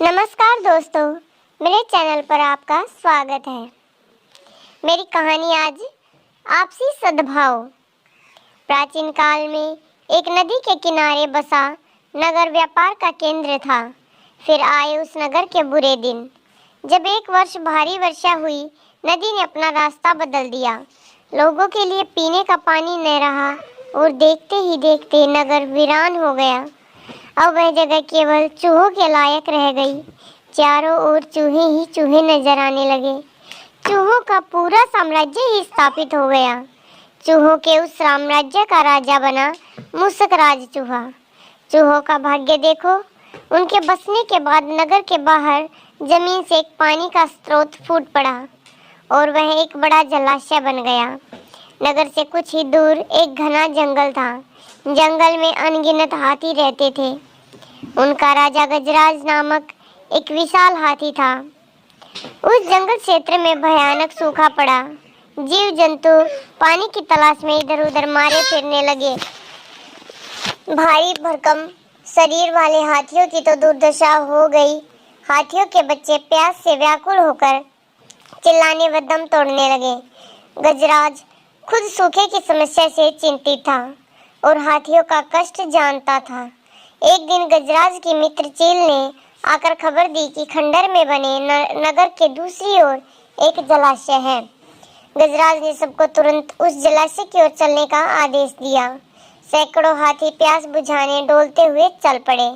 नमस्कार दोस्तों, मेरे चैनल पर आपका स्वागत है। मेरी कहानी आज आपसी सद्भाव। प्राचीन काल में एक नदी के किनारे बसा नगर व्यापार का केंद्र था। फिर आए उस नगर के बुरे दिन। जब एक वर्ष भारी वर्षा हुई, नदी ने अपना रास्ता बदल दिया। लोगों के लिए पीने का पानी न रहा और देखते ही देखते नगर वीरान हो गया। अब वह जगह केवल चूहों के लायक रह गई। चारों ओर चूहे ही चूहे नजर आने लगे। चूहों का पूरा साम्राज्य ही स्थापित हो गया। चूहों के उस साम्राज्य का राजा बना मूसक राज चूहा। चूहों का भाग्य देखो, उनके बसने के बाद नगर के बाहर जमीन से एक पानी का स्रोत फूट पड़ा और वह एक बड़ा जलाशय बन गया। नगर से कुछ ही दूर एक घना जंगल था। जंगल में अनगिनत हाथी रहते थे। उनका राजा गजराज नामक एक विशाल हाथी था। उस जंगल क्षेत्र में भयानक सूखा पड़ा। जीव जंतु पानी की तलाश में इधर उधर मारे फिरने लगे। भारी भरकम शरीर वाले हाथियों की तो दुर्दशा हो गई। हाथियों के बच्चे प्यास से व्याकुल होकर चिल्लाने व दम तोड़ने लगे। गजराज खुद सूखे की समस्या से चिंतित था और हाथियों का कष्ट जानता था। एक दिन गजराज के मित्र चील ने आकर खबर दी कि खंडर में बने नगर के दूसरी ओर एक जलाशय है। गजराज ने सबको तुरंत उस जलाशय की ओर चलने का आदेश दिया। सैकड़ों हाथी प्यास बुझाने डोलते हुए चल पड़े।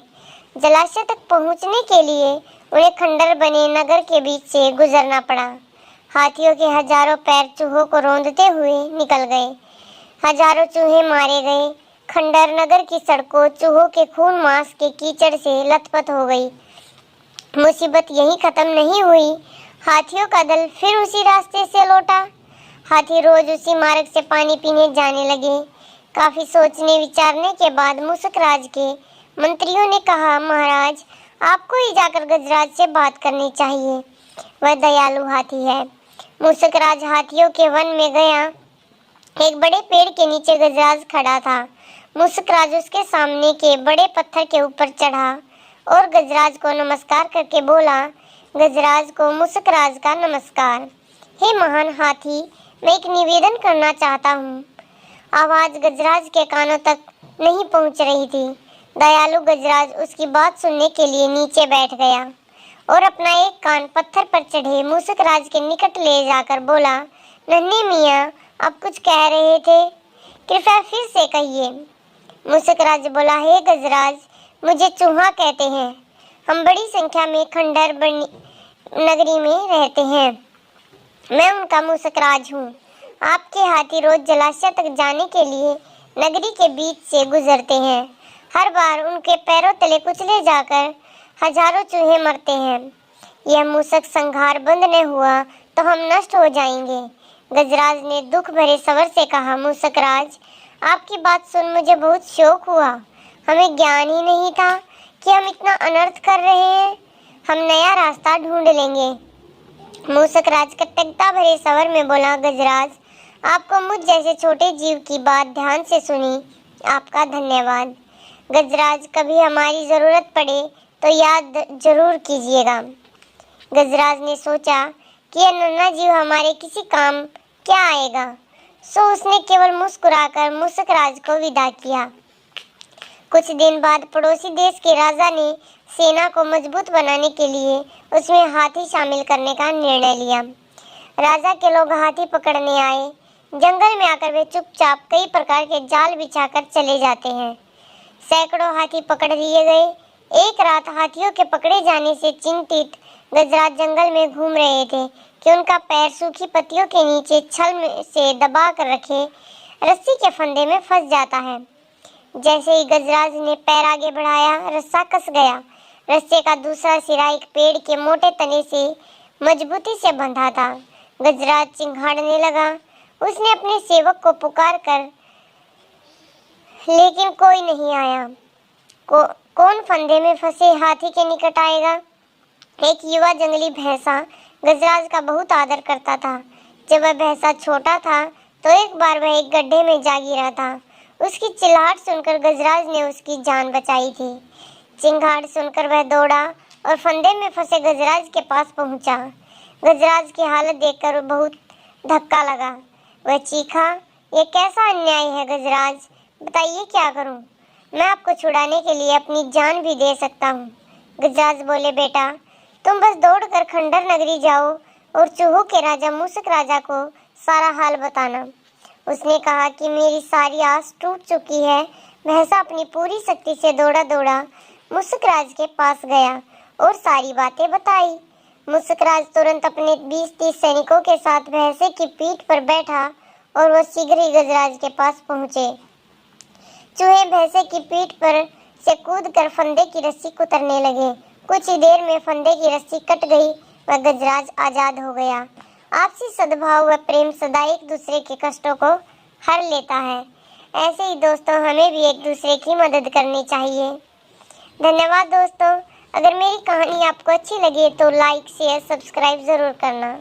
जलाशय तक पहुंचने के लिए उन्हें खंडर बने नगर के बीच से गुजरना पड़ा। हाथियों के हजारों पैर चूहों को रौंदते हुए निकल गए। हजारों चूहे मारे गए। खंडर नगर की सड़कों चूहों के खून मांस के कीचड़ से लथपथ हो गई। मुसीबत यहीं खत्म नहीं हुई। हाथियों का दल फिर उसी रास्ते से लौटा। हाथी रोज उसी मार्ग से पानी पीने जाने लगे। काफी सोचने विचारने के बाद मूसक राज के मंत्रियों ने कहा, महाराज, आपको ही जाकर गजराज से बात करनी चाहिए। वह दयालु हाथी है। मूसक राज हाथियों के वन में गया। एक बड़े पेड़ के नीचे गजराज खड़ा था। मूसक राज उसके सामने के बड़े पत्थर के ऊपर चढ़ा और गजराज को नमस्कार करके बोला। गजराज को मूसक राज का नमस्कार। हे महान हाथी, मैं एक निवेदन करना चाहता हूँ। आवाज गजराज के कानों तक नहीं पहुँच रही थी। दयालु गजराज उसकी बात सुनने के लिए नीचे बैठ गया और अपना एक कान पत्थर पर चढ़े मूसक राज के निकट ले जाकर बोला, नन्हे मियाँ, आप कुछ कह रहे थे, कृपया फिर से कहिए। मूसक राज बोला, हे गजराज, मुझे चूहा कहते हैं। हम बड़ी संख्या में खंडर नगरी में रहते हैं। मैं उनका मूसक राज हूँ। आपके हाथी रोज जलाशय तक जाने के लिए नगरी के बीच से गुजरते हैं। हर बार उनके पैरों तले कुचले जाकर हजारों चूहे मरते हैं। यह मूसक संहार बंद न हुआ तो हम नष्ट हो जाएंगे। गजराज ने दुख भरे स्वर से कहा, मूसक राज, आपकी बात सुन मुझे बहुत शौक हुआ। हमें ज्ञान ही नहीं था कि हम इतना अनर्थ कर रहे हैं। हम नया रास्ता ढूंढ लेंगे। मूसक राज कृतज्ञता भरे स्वर में बोला, गजराज, आपको मुझ जैसे छोटे जीव की बात ध्यान से सुनी, आपका धन्यवाद। गजराज, कभी हमारी जरूरत पड़े तो याद जरूर कीजिएगा। गजराज ने सोचा कि यह नन्हा जीव हमारे किसी काम क्या आएगा, सो उसने केवल मुस्कुराकर मूसक राज को विदा किया। कुछ दिन बाद पड़ोसी देश के राजा ने सेना को मजबूत बनाने के लिए उसमें हाथी शामिल करने का निर्णय लिया। राजा के लोग हाथी पकड़ने आए। जंगल में आकर वे चुपचाप कई प्रकार के जाल बिछाकर चले जाते हैं। सैकड़ों हाथी पकड़ लिए गए। एक रात हाथियों के पकड़े जाने से चिंतित गजराज जंगल में घूम रहे थे कि उनका पैर सूखी पत्तियों के नीचे छल से दबा कर रखे रस्सी के फंदे में फंस जाता है। जैसे ही गजराज ने पैर आगे बढ़ाया, रस्सा कस गया। रस्से का दूसरा सिरा एक पेड़ के मोटे तने से मजबूती से बंधा था। गजराज चिंघाड़ने लगा। उसने अपने सेवक को पुकार कर, लेकिन कोई नहीं आया। कौन फंदे में फंसे हाथी के निकट आएगा? एक युवा जंगली भैंसा गजराज का बहुत आदर करता था। जब वह भैंसा छोटा था तो एक बार वह एक गड्ढे में जा गिरा था। उसकी चिल्लाहट सुनकर गजराज ने उसकी जान बचाई थी। चिंगाड़ सुनकर वह दौड़ा और फंदे में फंसे गजराज के पास पहुंचा। गजराज की हालत देखकर बहुत धक्का लगा। वह चीखा, ये कैसा अन्याय है गजराज, बताइए क्या करूं? मैं आपको छुड़ाने के लिए अपनी जान भी दे सकता हूं। गजराज बोले, बेटा तुम बस दौड़कर खंडर नगरी जाओ और चूहों के राजा मूसक राजा को सारा हाल बताना। उसने कहा कि मेरी सारी आस टूट चुकी है। भैंसा अपनी पूरी शक्ति से दौड़ा दौड़ा मूसक राज के पास गया और सारी बातें बताई। मूसक राज तुरंत अपने 20-30 सैनिकों के साथ भैंसे की पीठ पर बैठा और वह शीघ्र ही गजराज के पास पहुंचे। चूहे भैंसे की पीठ पर से कूदकर फंदे की रस्सी कुतरने लगे। कुछ ही देर में फंदे की रस्सी कट गई व गजराज आजाद हो गया। आपसी सद्भाव व प्रेम सदा एक दूसरे के कष्टों को हर लेता है। ऐसे ही दोस्तों हमें भी एक दूसरे की मदद करनी चाहिए। धन्यवाद दोस्तों। अगर मेरी कहानी आपको अच्छी लगी तो लाइक शेयर सब्सक्राइब ज़रूर करना।